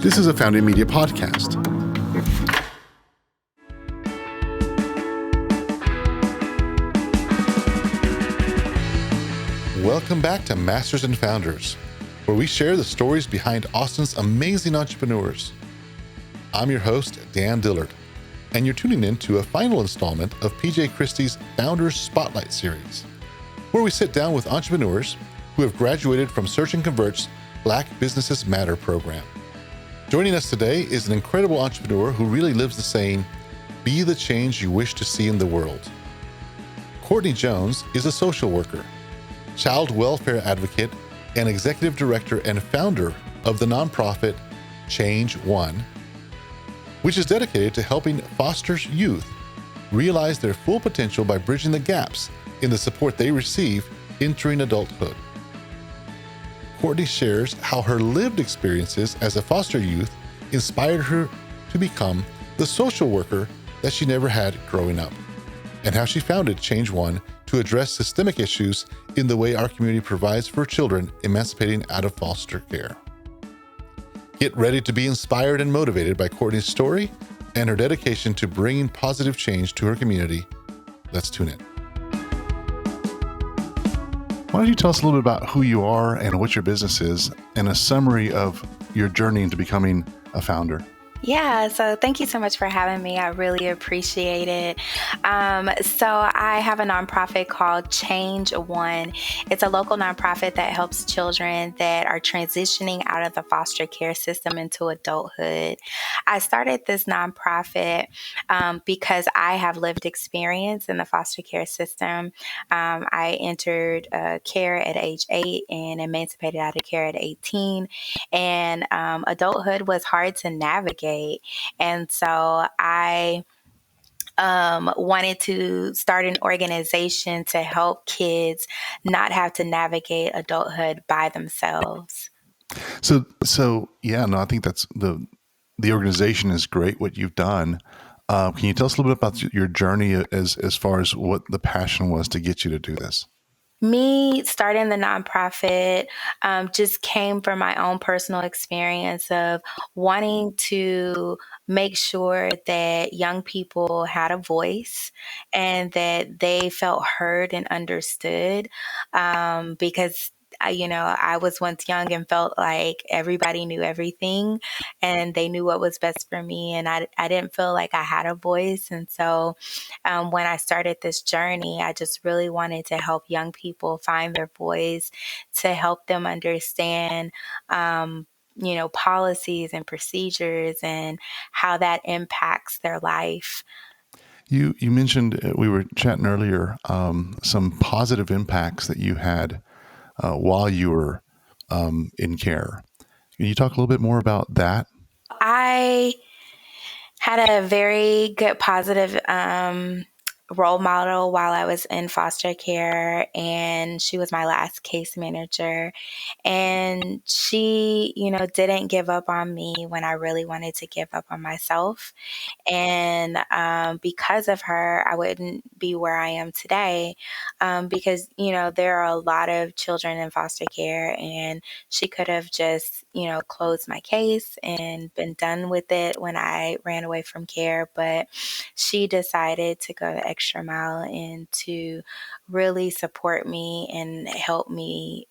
This is a Founding Media podcast. Welcome back to Masters and Founders, where we share the stories behind Austin's amazing entrepreneurs. I'm your host, Dan Dillard, and you're tuning in to a final installment of PJ Christie's Founders Spotlight series, where we sit down with entrepreneurs who have graduated from Search and Convert's Black Businesses Matter program. Joining us today is an incredible entrepreneur who really lives the saying, "Be the change you wish to see in the world." Cortney Jones is a social worker, child welfare advocate, and executive director and founder of the nonprofit Change One, which is dedicated to helping foster youth realize their full potential by bridging the gaps in the support they receive entering adulthood. Cortney shares how her lived experiences as a foster youth inspired her to become the social worker that she never had growing up, and how she founded Change One to address systemic issues in the way our community provides for children emancipating out of foster care. Get ready to be inspired and motivated by Cortney's story and her dedication to bringing positive change to her community. Let's tune in. Why don't you tell us a little bit about who you are and what your business is, and a summary of your journey into becoming a founder? Yeah, so thank you so much for having me. I really appreciate it. So I have a nonprofit called Change One. It's a local nonprofit that helps children that are transitioning out of the foster care system into adulthood. I started this nonprofit because I have lived experience in the foster care system. I entered care at age 8 and emancipated out of care at 18. And adulthood was hard to navigate. And so I wanted to start an organization to help kids not have to navigate adulthood by themselves. So yeah, no, I think that's the organization is great, what you've done. Can you tell us a little bit about your journey as far as what the passion was to get you to do this? Me starting the nonprofit just came from my own personal experience of wanting to make sure that young people had a voice and that they felt heard and understood, because I was once young and felt like everybody knew everything and they knew what was best for me. And I didn't feel like I had a voice. And so when I started this journey, I just really wanted to help young people find their voice, to help them understand policies and procedures and how that impacts their life. You mentioned, we were chatting earlier, some positive impacts that you had while you were in care. Can you talk a little bit more about that? I had a very good positive role model while I was in foster care, and she was my last case manager. And she, didn't give up on me when I really wanted to give up on myself. And because of her, I wouldn't be where I am today, because, there are a lot of children in foster care, and she could have just, closed my case and been done with it when I ran away from care. But she decided to go the extra mile and to really support me and help me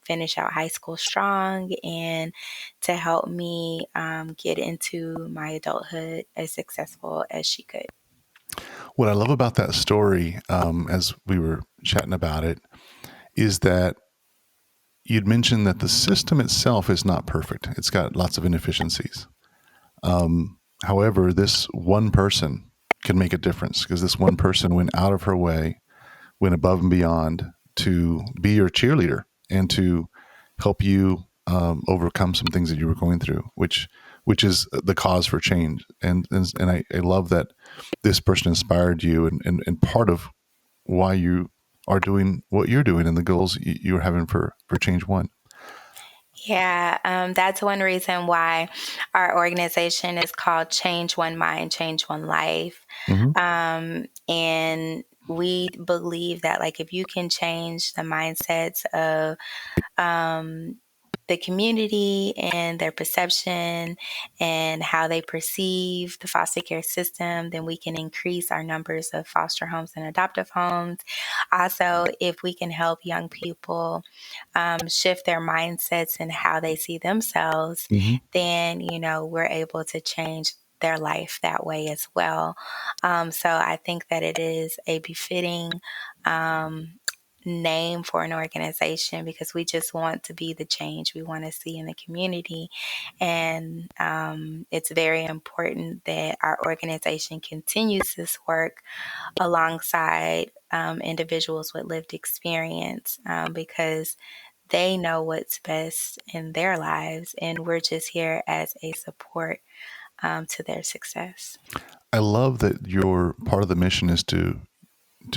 finish out high school strong, and to help me get into my adulthood as successful as she could. What I love about that story, as we were chatting about it, is that you'd mentioned that the system itself is not perfect. It's got lots of inefficiencies. However, this one person can make a difference, because this one person went out of her way, went above and beyond to be your cheerleader and to help you overcome some things that you were going through, which is the cause for change. And I love that this person inspired you, and part of why you are doing what you're doing and the goals you're having for Change One. Yeah, that's one reason why our organization is called Change One Mind, Change One Life. Mm-hmm. And we believe that, like, if you can change the mindsets of the community and their perception and how they perceive the foster care system, then we can increase our numbers of foster homes and adoptive homes. Also, if we can help young people shift their mindsets and how they see themselves, Mm-hmm. then, we're able to change their life that way as well. So I think that it is a befitting name for an organization, because we just want to be the change we want to see in the community. And it's very important that our organization continues this work alongside individuals with lived experience, because they know what's best in their lives, and we're just here as a support to their success. I love that your part of the mission is to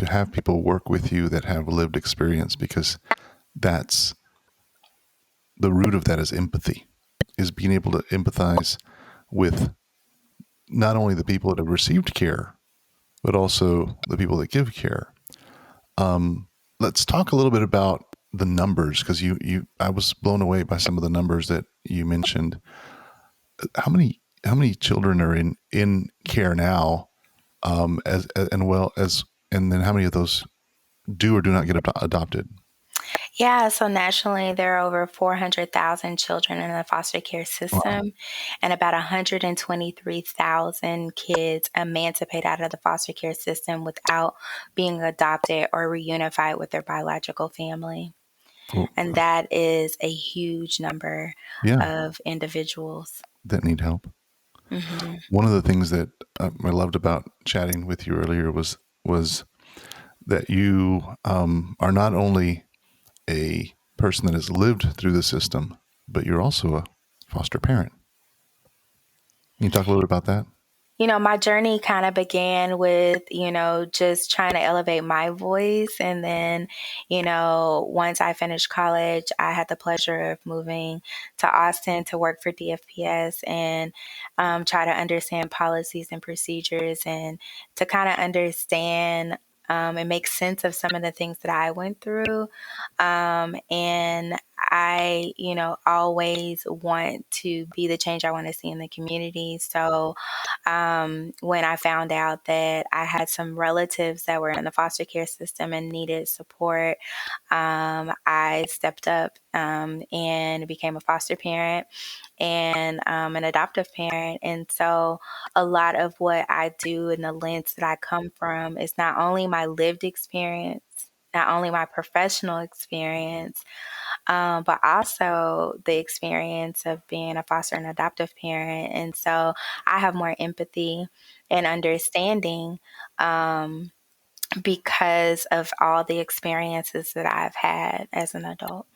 have people work with you that have lived experience, because that's the root of that is empathy, is being able to empathize with not only the people that have received care, but also the people that give care. Let's talk a little bit about the numbers, because I was blown away by some of the numbers that you mentioned. How many children are in care now, and then how many of those do or do not get adopted? Yeah, so nationally, there are over 400,000 children in the foster care system, Wow. and about 123,000 kids emancipate out of the foster care system without being adopted or reunified with their biological family. Well, And that is a huge number yeah, of individuals. that need help. Hmm. One of the things that I loved about chatting with you earlier was that you are not only a person that has lived through the system, but you're also a foster parent. Can you talk a little bit about that? My journey kind of began with, just trying to elevate my voice. And then, once I finished college, I had the pleasure of moving to Austin to work for DFPS and try to understand policies and procedures, and to kind of understand and make sense of some of the things that I went through. And I, always want to be the change I want to see in the community. So when I found out that I had some relatives that were in the foster care system and needed support, I stepped up and became a foster parent and an adoptive parent. And so a lot of what I do and the lens that I come from is not only my lived experience, not only my professional experience, but also the experience of being a foster and adoptive parent. And so I have more empathy and understanding because of all the experiences that I've had as an adult.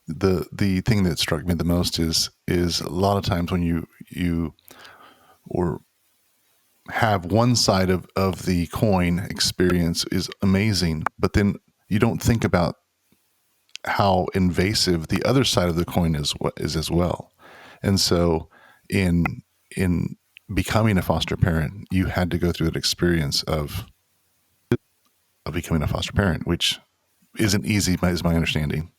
The thing that struck me the most is a lot of times when you or have one side of the coin experience is amazing, but then you don't think about how invasive the other side of the coin is as well. And so in becoming a foster parent, you had to go through that experience of becoming a foster parent, which isn't easy, is my understanding.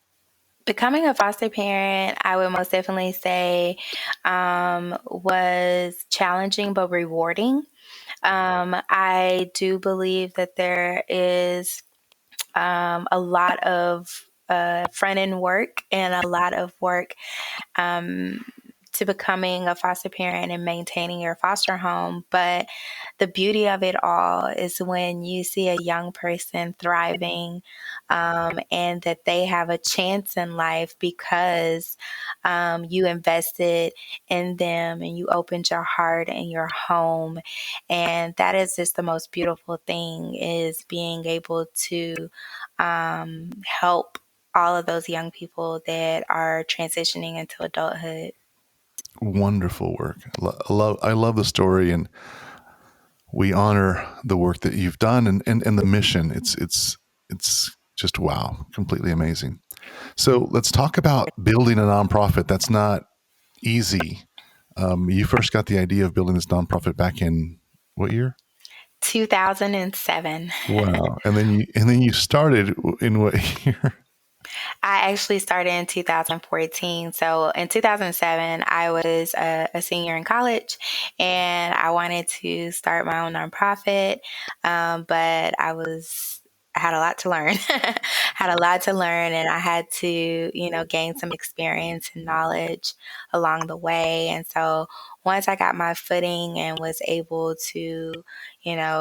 Becoming a foster parent, I would most definitely say, was challenging but rewarding. I do believe that there is a lot of front end work and a lot of work to becoming a foster parent and maintaining your foster home. But the beauty of it all is when you see a young person thriving, and that they have a chance in life because you invested in them and you opened your heart and your home. And that is just the most beautiful thing, is being able to help all of those young people that are transitioning into adulthood. Wonderful work. I love the story, and we honor the work that you've done and the mission. It's just wow, completely amazing. So let's talk about building a nonprofit. That's not easy. You first got the idea of building this nonprofit back in what year? 2007. Wow. And then you started in what year? I actually started in 2014. So in 2007, I was a senior in college and I wanted to start my own nonprofit. But I had a lot to learn, had a lot to learn, and I had to, gain some experience and knowledge along the way. And so once I got my footing and was able to,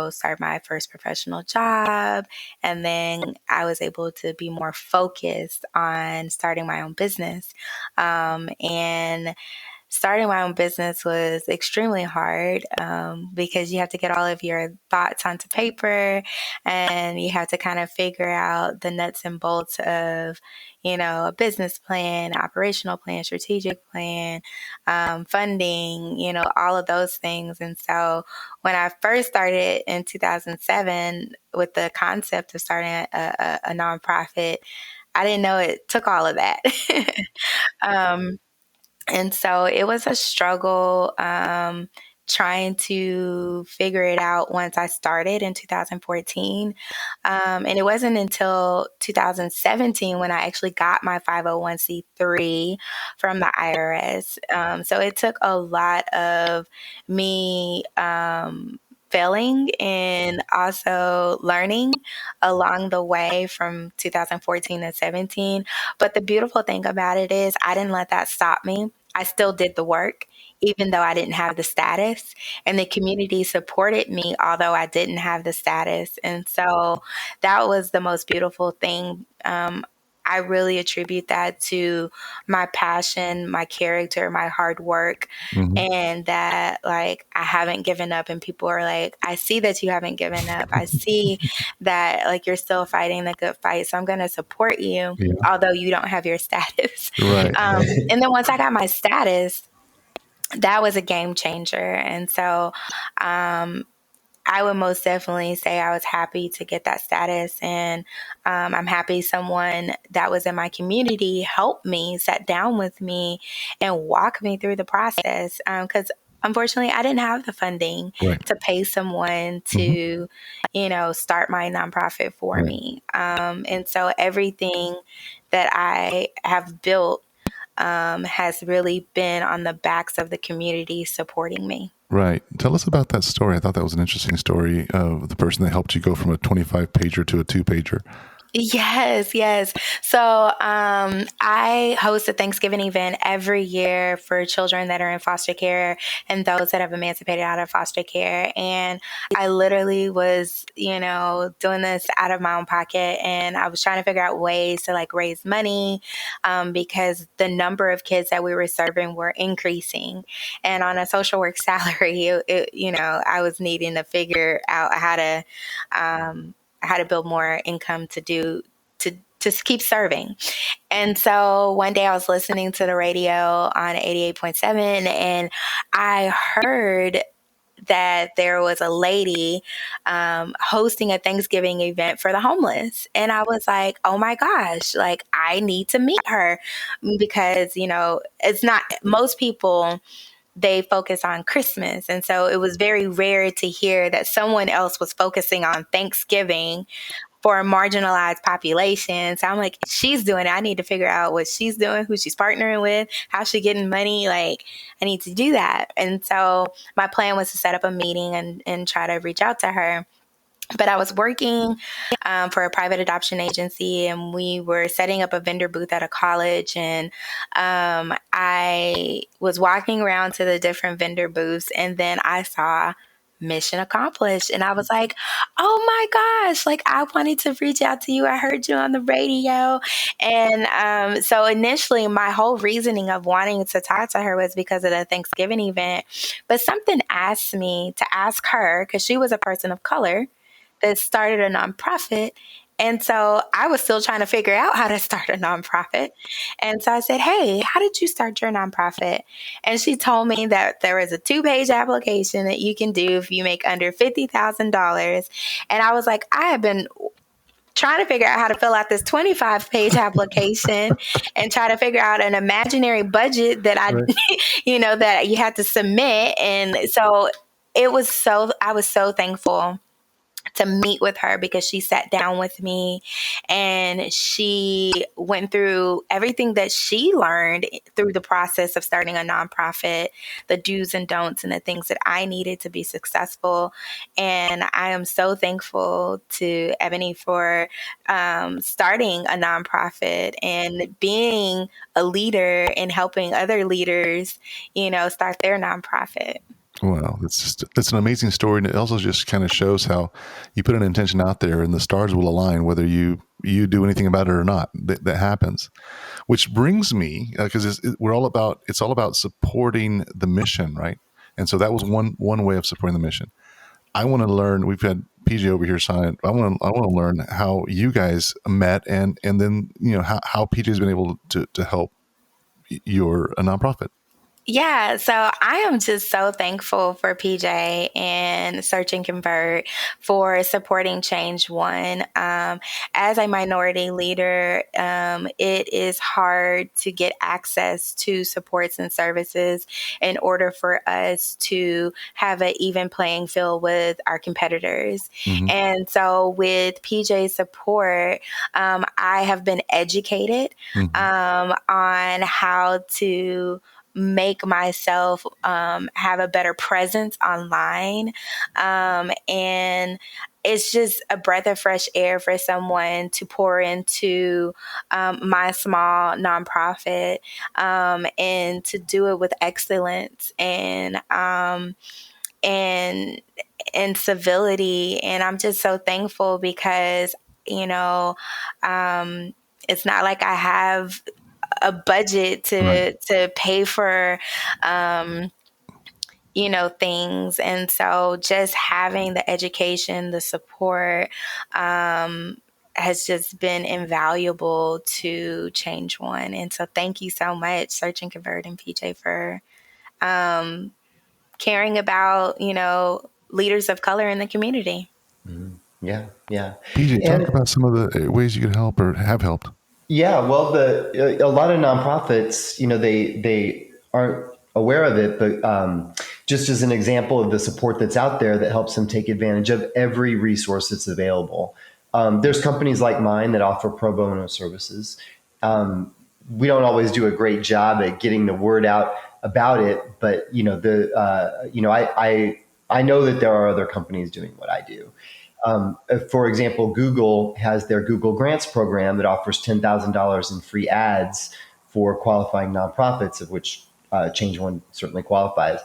start my first professional job, and then I was able to be more focused on starting my own business. And starting my own business was extremely hard because you have to get all of your thoughts onto paper and you have to kind of figure out the nuts and bolts of, a business plan, operational plan, strategic plan, funding, all of those things. And so when I first started in 2007 with the concept of starting a nonprofit, I didn't know it took all of that. um, and so it was a struggle trying to figure it out once I started in 2014. And it wasn't until 2017 when I actually got my 501c3 from the IRS. So it took a lot of me failing and also learning along the way from 2014 to 17. But the beautiful thing about it is I didn't let that stop me. I still did the work, even though I didn't have the status. And the community supported me, although I didn't have the status. And so that was the most beautiful thing. I really attribute that to my passion, my character, my hard work, and that like I haven't given up. And people are like, I see that you haven't given up. I see that like you're still fighting the good fight. So I'm going to support you, Yeah. although you don't have your status. Right. And then once I got my status, that was a game changer. And so I would most definitely say I was happy to get that status. And I'm happy someone that was in my community helped me, sat down with me, and walked me through the process. Because unfortunately, I didn't have the funding Right. to pay someone to, start my nonprofit for me. And so everything that I have built has really been on the backs of the community supporting me. Right. Tell us about that story. I thought that was an interesting story of the person that helped you go from a 25-pager to a 2-pager. Yes. So I host a Thanksgiving event every year for children that are in foster care and those that have emancipated out of foster care. And I literally was, doing this out of my own pocket. And I was trying to figure out ways to like raise money because the number of kids that we were serving were increasing. And on a social work salary, I was needing to figure out how to build more income to keep serving. And so one day I was listening to the radio on 88.7 and I heard that there was a lady hosting a Thanksgiving event for the homeless. And I was like, oh my gosh, like I need to meet her because, it's not most people, they focus on Christmas. And so it was very rare to hear that someone else was focusing on Thanksgiving for a marginalized population. So I'm like, she's doing it. I need to figure out what she's doing, who she's partnering with, how she's getting money. Like, I need to do that. And so my plan was to set up a meeting and try to reach out to her. But I was working for a private adoption agency, and we were setting up a vendor booth at a college. And I was walking around to the different vendor booths, and then I saw mission accomplished. And I was like, oh my gosh, like I wanted to reach out to you. I heard you on the radio. And so initially my whole reasoning of wanting to talk to her was because of the Thanksgiving event. But something asked me to ask her, because she was a person of color that started a nonprofit. And so I was still trying to figure out how to start a nonprofit. And so I said, hey, how did you start your nonprofit? And she told me that there was a 2-page application that you can do if you make under $50,000. And I was like, I have been trying to figure out how to fill out this 25-page application and try to figure out an imaginary budget that that you had to submit. And so I was so thankful to meet with her because she sat down with me and she went through everything that she learned through the process of starting a nonprofit, the do's and don'ts and the things that I needed to be successful. And I am so thankful to Ebony for starting a nonprofit and being a leader and helping other leaders, start their nonprofit. Wow, it's an amazing story, and it also just kind of shows how you put an intention out there, and the stars will align whether you do anything about it or not. That happens, which brings me because it's all about supporting the mission, right? And so that was one way of supporting the mission. I want to learn. We've had PJ over here sign. I want to learn how you guys met, and then how PJ has been able to help your nonprofit. Yeah, so I am just so thankful for PJ and Search and Convert for supporting Change One. As a minority leader, it is hard to get access to supports and services in order for us to have an even playing field with our competitors. Mm-hmm. And so with PJ's support, I have been educated on how to make myself have a better presence online. And it's just a breath of fresh air for someone to pour into my small nonprofit and to do it with excellence and civility. And I'm just so thankful because, it's not like I have a budget to pay for, things. And so just having the education, the support, has just been invaluable to Change One. And so thank you so much, Search and Convert and PJ, for caring about, leaders of color in the community. Mm-hmm. Yeah. PJ, talk about some of the ways you could help or have helped. Yeah, well, a lot of nonprofits, they aren't aware of it, but just as an example of the support that's out there that helps them take advantage of every resource that's available. There's companies like mine that offer pro bono services. We don't always do a great job at getting the word out about it, but I know that there are other companies doing what I do. For example, Google has their Google Grants program that offers $10,000 in free ads for qualifying nonprofits, of which Change One certainly qualifies.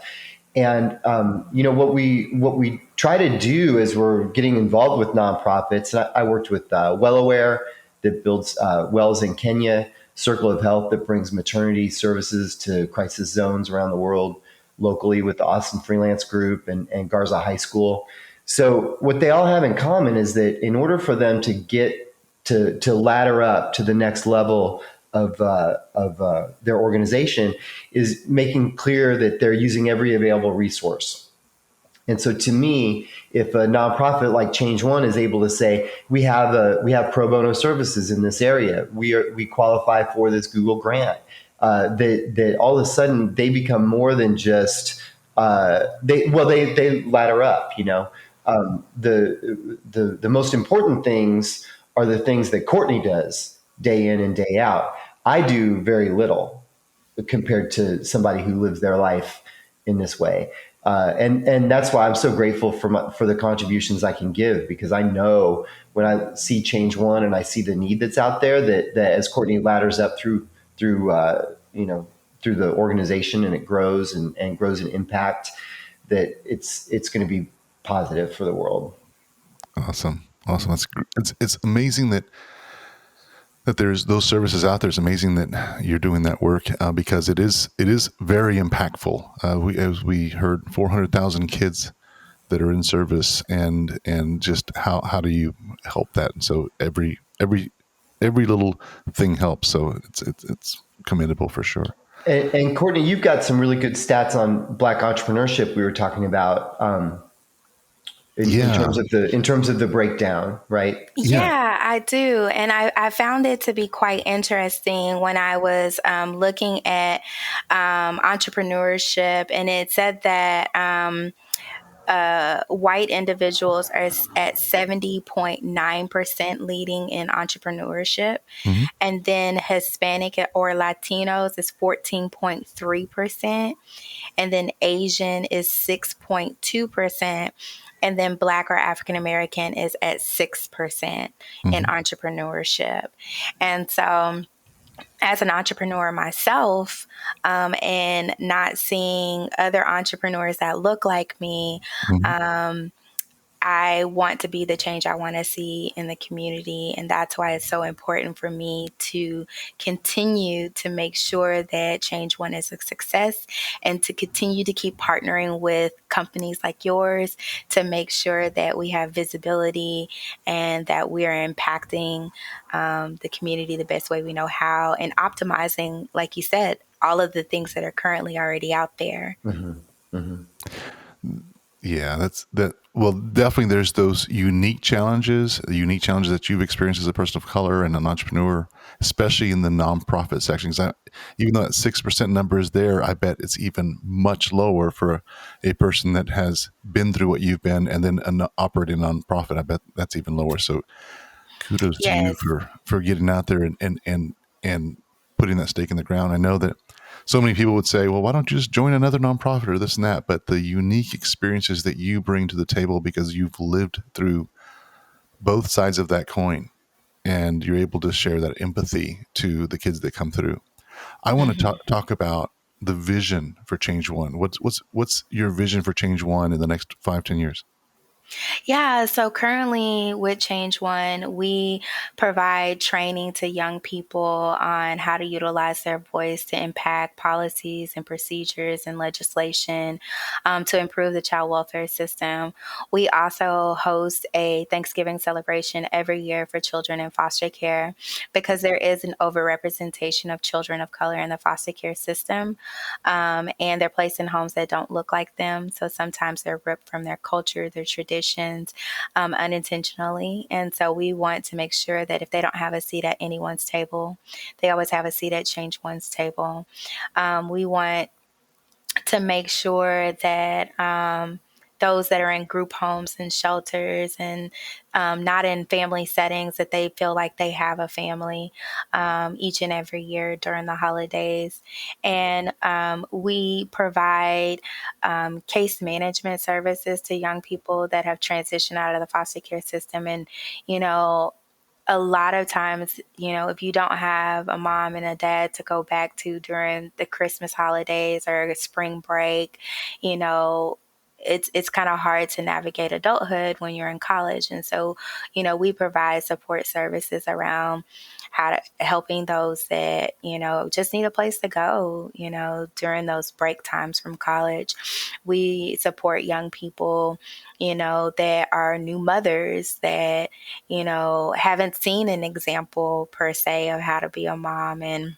And what we try to do as we're getting involved with nonprofits. I worked with WellAware that builds wells in Kenya, Circle of Health that brings maternity services to crisis zones around the world, locally with the Austin Freelance Group and Garza High School. So what they all have in common is that in order for them to get to ladder up to the next level of their organization is making clear that they're using every available resource. And so to me, if a nonprofit like Change One is able to say, we have pro bono services in this area, we qualify for this Google grant, that all of a sudden they become more than just they ladder up, the most important things are the things that Cortney does day in and day out. I do very little compared to somebody who lives their life in this way. And that's why I'm so grateful for the contributions I can give, because I know when I see Change One and I see the need that's out there, that as Cortney ladders up through the organization and it grows and grows in impact, that it's going to be positive for the world. Awesome. It's amazing that there's those services out there. It's amazing that you're doing that work because it is very impactful. As we heard, 400,000 kids that are in service, and just how do you help that? And so every little thing helps. So it's commendable for sure. And Cortney, you've got some really good stats on Black entrepreneurship. We were talking about in terms of the breakdown, right? Yeah, I do. And I found it to be quite interesting when I was looking at entrepreneurship, and it said that white individuals are at 70.9% leading in entrepreneurship. Mm-hmm. And then Hispanic or Latinos is 14.3%. And then Asian is 6.2%. And then Black or African American is at 6% in entrepreneurship. And so, as an entrepreneur myself, and not seeing other entrepreneurs that look like me, I want to be the change I want to see in the community. And that's why it's so important for me to continue to make sure that Change One is a success, and to continue to keep partnering with companies like yours to make sure that we have visibility and that we are impacting the community the best way we know how, and optimizing, like you said, all of the things that are currently already out there. Yeah, that's that. Well, definitely there's those unique challenges that you've experienced as a person of color and an entrepreneur, especially in the nonprofit section. Even though that 6% number is there, I bet it's even much lower for a person that has been through what you've been and then operating a nonprofit. I bet that's even lower. So kudos to you Yes. for getting out there and putting that stake in the ground. I know that so many people would say, well, why don't you just join another nonprofit or this and that? But the unique experiences that you bring to the table, because you've lived through both sides of that coin, and you're able to share that empathy to the kids that come through. I want to talk about the vision for Change One. What's your vision for Change One in the next 5-10 years? Yeah, so currently with Change One, we provide training to young people on how to utilize their voice to impact policies and procedures and legislation, to improve the child welfare system. We also host a Thanksgiving celebration every year for children in foster care, because there is an overrepresentation of children of color in the foster care system, and they're placed in homes that don't look like them. So sometimes they're ripped from their culture, their traditions, unintentionally. And so we want to make sure that if they don't have a seat at anyone's table, they always have a seat at Change One's table. We want to make sure that those that are in group homes and shelters and not in family settings, that they feel like they have a family each and every year during the holidays. And we provide case management services to young people that have transitioned out of the foster care system. And, a lot of times, if you don't have a mom and a dad to go back to during the Christmas holidays or spring break, it's kind of hard to navigate adulthood when you're in college. And so, we provide support services around helping those that, just need a place to go, during those break times from college. We support young people, that are new mothers that, haven't seen an example per se of how to be a mom. And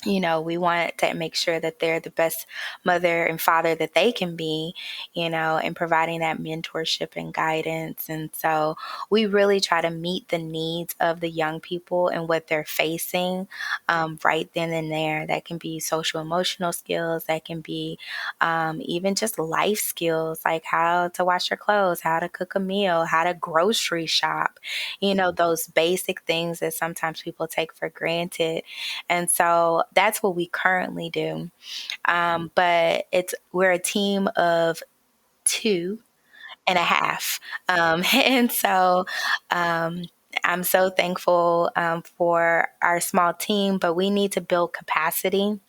we want to make sure that they're the best mother and father that they can be, and providing that mentorship and guidance. And so we really try to meet the needs of the young people and what they're facing right then and there. That can be social emotional skills, that can be even just life skills, like how to wash your clothes, how to cook a meal, how to grocery shop, those basic things that sometimes people take for granted. And so that's what we currently do. But we're a team of 2.5. And so I'm so thankful for our small team, but we need to build capacity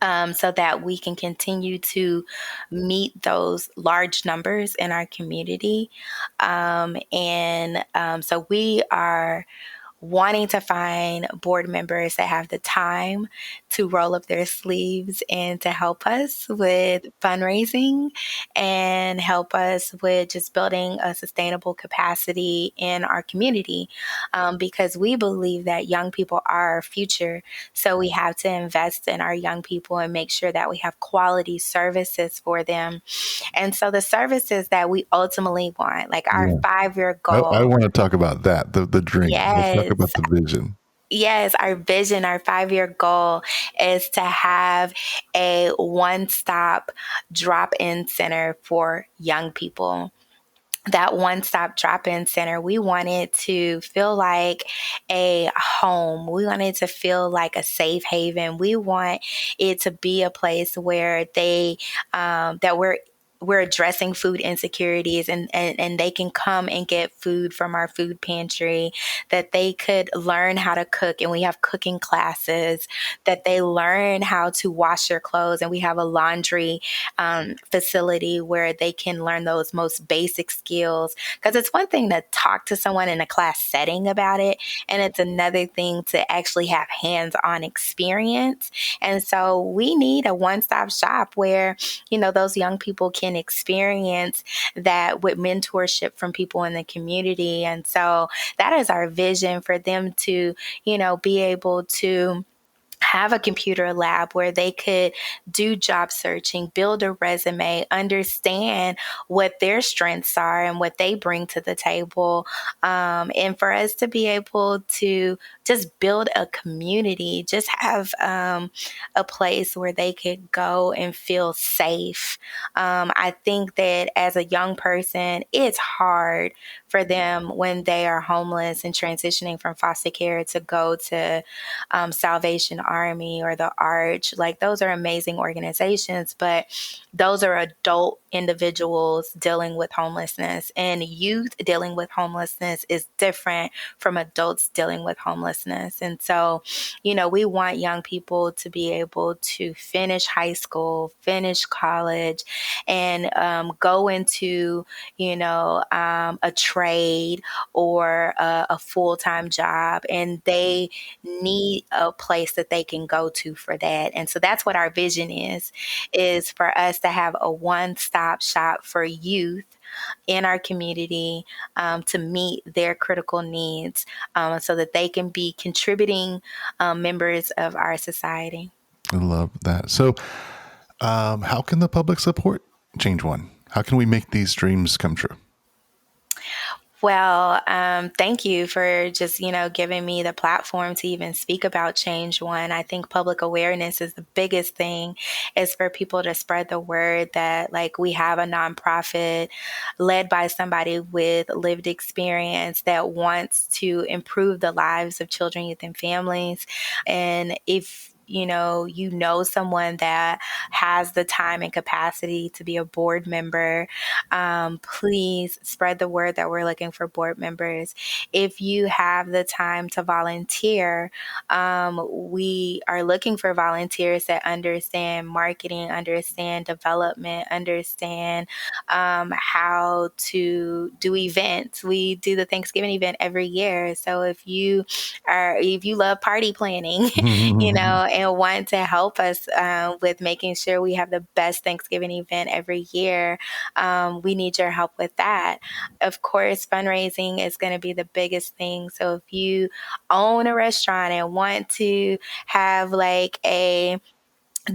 so that we can continue to meet those large numbers in our community. So we are wanting to find board members that have the time to roll up their sleeves and to help us with fundraising and help us with just building a sustainable capacity in our community, because we believe that young people are our future. So we have to invest in our young people and make sure that we have quality services for them. And so the services that we ultimately want, like our 5-year goal. I want to talk about that, the dream. Let's talk Yes. about the vision. Yes, our vision, our 5-year goal is to have a one-stop drop-in center for young people. That one-stop drop-in center, we want it to feel like a home. We want it to feel like a safe haven. We want it to be a place where that we're addressing food insecurities, and they can come and get food from our food pantry, that they could learn how to cook, and we have cooking classes, that they learn how to wash their clothes, and we have a laundry facility where they can learn those most basic skills. Because it's one thing to talk to someone in a class setting about it, and it's another thing to actually have hands-on experience. And so we need a one-stop shop where, those young people can experience that with mentorship from people in the community. And so that is our vision for them to, be able to have a computer lab where they could do job searching, build a resume, understand what their strengths are and what they bring to the table. And for us to be able to just build a community, just have a place where they could go and feel safe. I think that as a young person, it's hard for them when they are homeless and transitioning from foster care to go to Salvation Army or the Arch. Like, those are amazing organizations, but those are adult individuals dealing with homelessness, and youth dealing with homelessness is different from adults dealing with homelessness. And so, we want young people to be able to finish high school, finish college, and go into, a trade or a full-time job, and they need a place that they can go to for that. And so that's what our vision is for us to have a one-stop shop for youth in our community, to meet their critical needs, so that they can be contributing members of our society. I love that. So how can the public support Change One? How can we make these dreams come true? Well, thank you for just, giving me the platform to even speak about Change One. I think public awareness is the biggest thing, is for people to spread the word that, like, we have a nonprofit led by somebody with lived experience that wants to improve the lives of children, youth, and families. And if someone that has the time and capacity to be a board member, please spread the word that we're looking for board members. If you have the time to volunteer, we are looking for volunteers that understand marketing, understand development, understand how to do events. We do the Thanksgiving event every year. So if you love party planning, and want to help us with making sure we have the best Thanksgiving event every year, we need your help with that. Of course, fundraising is going to be the biggest thing. So if you own a restaurant and want to have like a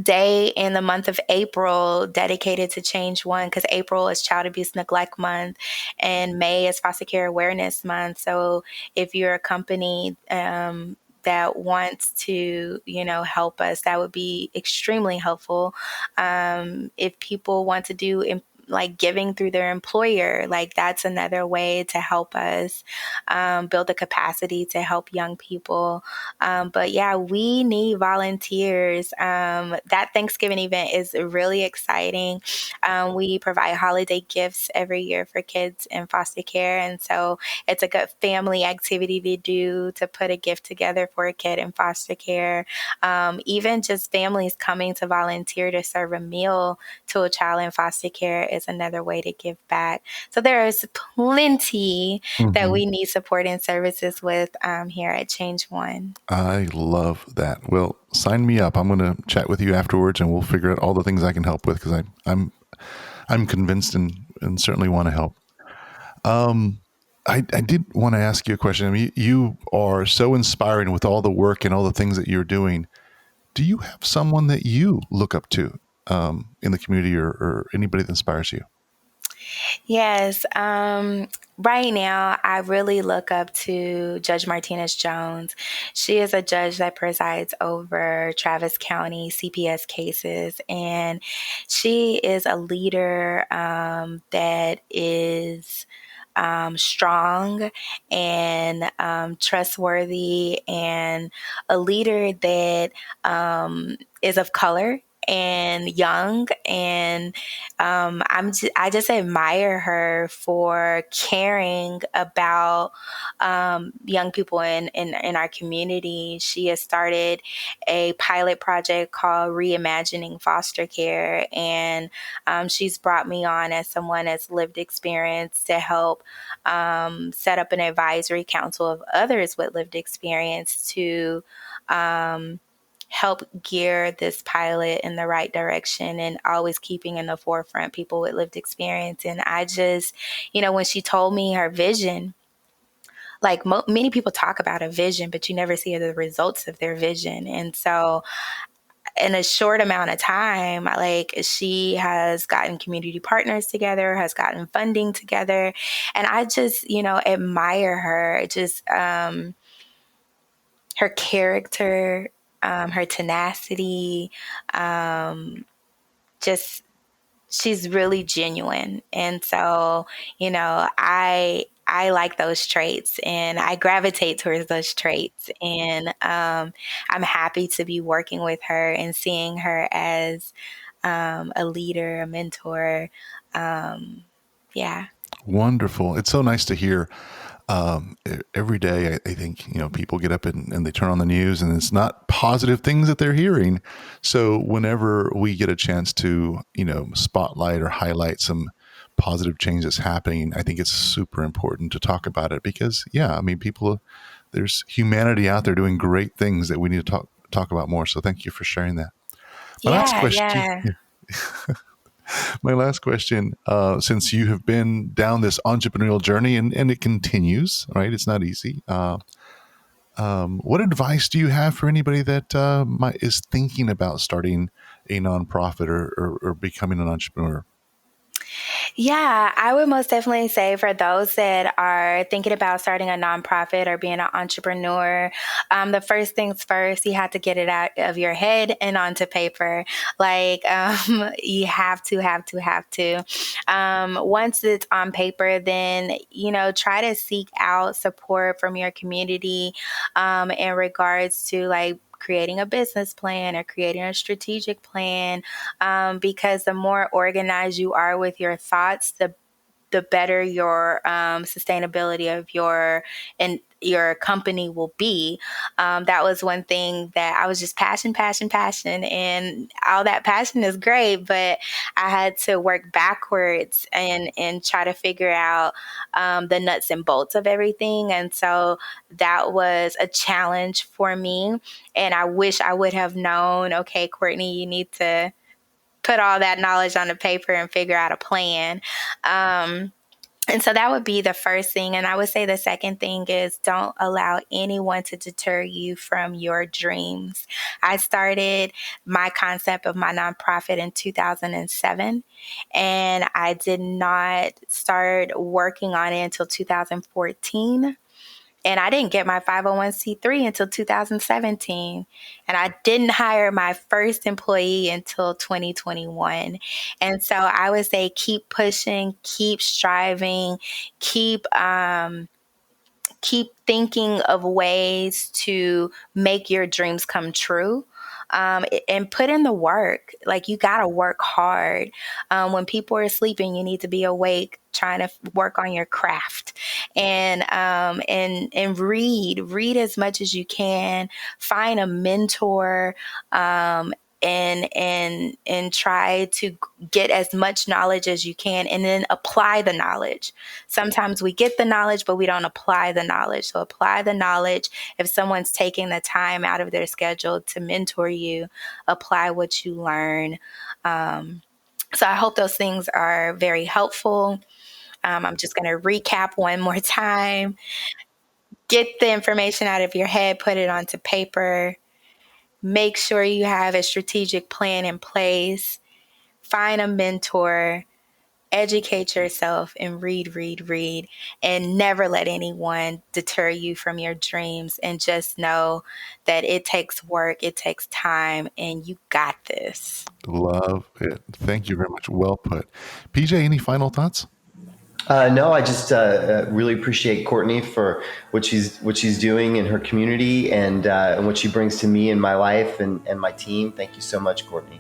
day in the month of April dedicated to Change One, because April is Child Abuse Neglect Month and May is Foster Care Awareness Month. So if you're a company that wants to, help us, that would be extremely helpful. If people want to do like giving through their employer, like that's another way to help us build the capacity to help young people. But yeah, we need volunteers. That Thanksgiving event is really exciting. We provide holiday gifts every year for kids in foster care. And so it's a good family activity to do, to put a gift together for a kid in foster care. Even just families coming to volunteer to serve a meal to a child in foster care is another way to give back. So there is plenty that we need support and services with here at Change One. I love that. Well, sign me up. I'm going to chat with you afterwards, and we'll figure out all the things I can help with, because I'm convinced and certainly want to help. I did want to ask you a question. I mean, you are so inspiring with all the work and all the things that you're doing. Do you have someone that you look up to in the community, or anybody that inspires you? Yes. Right now, I really look up to Judge Martinez Jones. She is a judge that presides over Travis County CPS cases, and she is a leader that is strong and trustworthy, and a leader that is of color and young, and I just admire her for caring about young people in our community. She has started a pilot project called Reimagining Foster Care, and she's brought me on as someone that's lived experience to help set up an advisory council of others with lived experience to help gear this pilot in the right direction, and always keeping in the forefront people with lived experience. And I just, when she told me her vision, like many people talk about a vision, but you never see the results of their vision. And so in a short amount of time, like, she has gotten community partners together, has gotten funding together. And I just, admire her, just her character, her tenacity, just she's really genuine. And so, I like those traits, and I gravitate towards those traits. And I'm happy to be working with her and seeing her as a leader, a mentor. Yeah. Wonderful. It's so nice to hear. Every day, I think, people get up and they turn on the news, and it's not positive things that they're hearing. So whenever we get a chance to, spotlight or highlight some positive change that's happening, I think it's super important to talk about it because, yeah, I mean, there's humanity out there doing great things that we need to talk about more. So thank you for sharing that. My last Yeah. question. Yeah. My last question, since you have been down this entrepreneurial journey and it continues, right? It's not easy. What advice do you have for anybody that is thinking about starting a nonprofit or becoming an entrepreneur? Yeah, I would most definitely say for those that are thinking about starting a nonprofit or being an entrepreneur, the first things first, you have to get it out of your head and onto paper. Like, you have to. Once it's on paper, then, try to seek out support from your community in regards to, like, creating a business plan or creating a strategic plan, because the more organized you are with your thoughts, the better your sustainability of your company will be. That was one thing that I was just passion, and all that passion is great, but I had to work backwards and try to figure out the nuts and bolts of everything. And so that was a challenge for me. And I wish I would have known, okay, Cortney, you need to put all that knowledge on the paper and figure out a plan. And so that would be the first thing. And I would say the second thing is don't allow anyone to deter you from your dreams. I started my concept of my nonprofit in 2007, and I did not start working on it until 2014. And I didn't get my 501c3 until 2017. And I didn't hire my first employee until 2021. And so I would say keep pushing, keep striving, keep keep thinking of ways to make your dreams come true. And put in the work. Like, you got to work hard. When people are sleeping, you need to be awake trying to work on your craft, and read as much as you can, find a mentor, and try to get as much knowledge as you can, and then apply the knowledge. Sometimes we get the knowledge, but we don't apply the knowledge. So apply the knowledge. If someone's taking the time out of their schedule to mentor you, apply what you learn. So I hope those things are very helpful. I'm just going to recap one more time. Get the information out of your head, put it onto paper. Make sure you have a strategic plan in place. Find a mentor, educate yourself and read, and never let anyone deter you from your dreams. And just know that it takes work, it takes time, and you got this. Love it. Thank you very much. Well put. PJ, any final thoughts? No, I just really appreciate Cortney for what she's doing in her community and what she brings to me in my life and my team. Thank you so much, Cortney.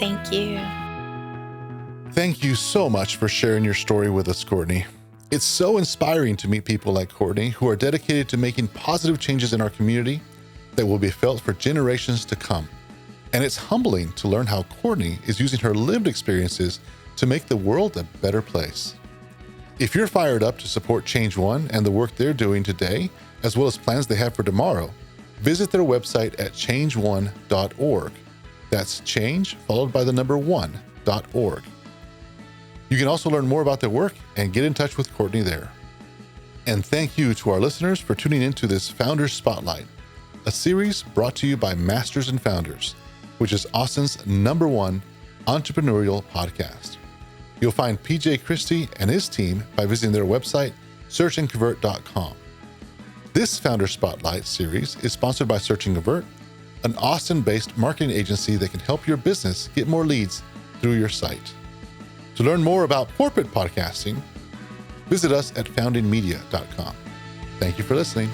Thank you. Thank you so much for sharing your story with us, Cortney. It's so inspiring to meet people like Cortney who are dedicated to making positive changes in our community that will be felt for generations to come. And it's humbling to learn how Cortney is using her lived experiences to make the world a better place. If you're fired up to support Change One and the work they're doing today, as well as plans they have for tomorrow, visit their website at change1.org. That's change followed by the number 1.org. You can also learn more about their work and get in touch with Cortney there. And thank you to our listeners for tuning into this Founders Spotlight, a series brought to you by Masters and Founders, which is Austin's #1 entrepreneurial podcast. You'll find PJ Christie and his team by visiting their website, searchandconvert.com. This Founder Spotlight series is sponsored by Search and Convert, an Austin-based marketing agency that can help your business get more leads through your site. To learn more about corporate podcasting, visit us at foundingmedia.com. Thank you for listening.